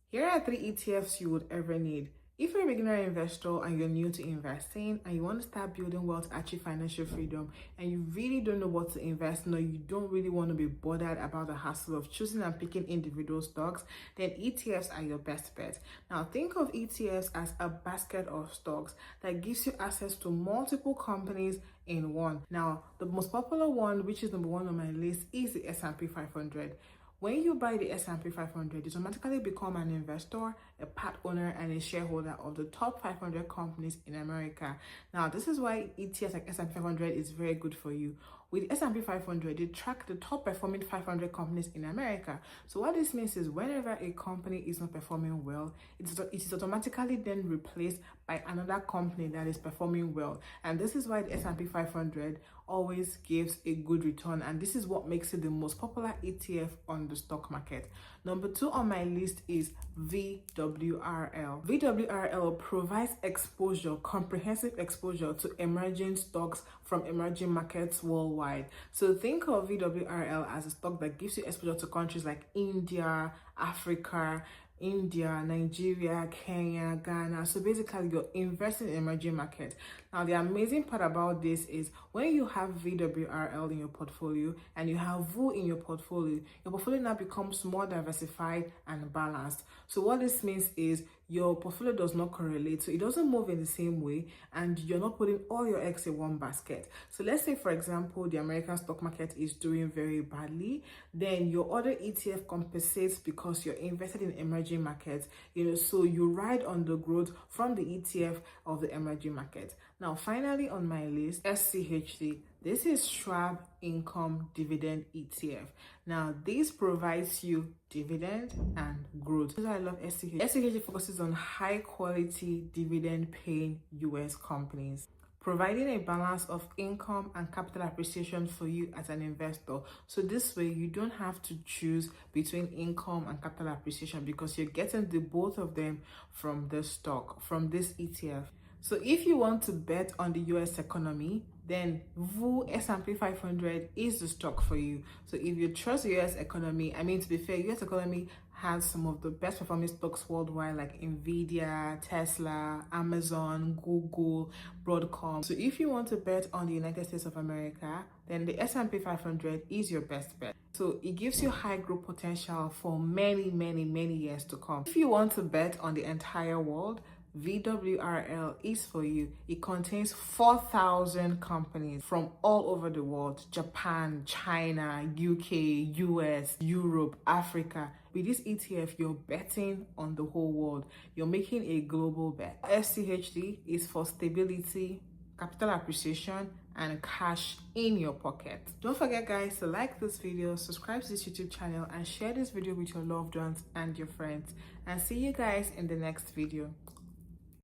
Here are 3 ETFs you would ever need. If you're a beginner investor and you're new to investing and you want to start building wealth to achieve financial freedom and you really don't know what to invest in, or you don't really want to be bothered about the hassle of choosing and picking individual stocks, then ETFs are your best bet. Now think of ETFs as a basket of stocks that gives you access to multiple companies in one. Now the most popular one, which is number one on my list, is the S&P 500. When you buy the S&P 500, you automatically become an investor, a part owner, and a shareholder of the top 500 companies in America. Now, this is why ETFs like S&P 500 is very good for you. With S&P 500, they track the top performing 500 companies in America. So what this means is whenever a company is not performing well, it is automatically then replaced by another company that is performing well. And this is why the S&P 500 always gives a good return, and this is what makes it the most popular ETF on the stock market. Number 2 on my list is VWRL. VWRL provides exposure, comprehensive exposure to emerging stocks from emerging markets worldwide. So think of VWRL as a stock that gives you exposure to countries like India, Africa, Nigeria, Kenya, Ghana. So basically you're investing in emerging markets. Now the amazing part about this is when you have VWRL in your portfolio and you have VU in your portfolio now becomes more diversified and balanced. So what this means is your portfolio does not correlate, so it doesn't move in the same way, and you're not putting all your eggs in one basket. So let's say, for example, the American stock market is doing very badly, then your other ETF compensates because you're invested in emerging markets, so you ride on the growth from the ETF of the emerging market. Now, finally on my list, SCHD. This is Schwab Income Dividend ETF. Now, this provides you dividend and growth. That's why I love SCHD. SCHD focuses on high quality dividend paying US companies, providing a balance of income and capital appreciation for you as an investor. So this way you don't have to choose between income and capital appreciation because you're getting the both of them from this stock, from this ETF. So if you want to bet on the US economy, then VU S&P 500 is the stock for you. So if you trust the US economy, to be fair, US economy has some of the best performing stocks worldwide like Nvidia, Tesla, Amazon, Google, Broadcom. So if you want to bet on the United States of America, then the S&P 500 is your best bet. So it gives you high growth potential for many, many, many years to come. If you want to bet on the entire world, VWRL is for you. It contains 4,000 companies from all over the world: Japan, China, UK, US, Europe, Africa. With this ETF, you're betting on the whole world. You're making a global bet. SCHD is for stability, capital appreciation, and cash in your pocket. Don't forget, guys, to like this video, subscribe to this YouTube channel, and share this video with your loved ones and your friends. And see you guys in the next video.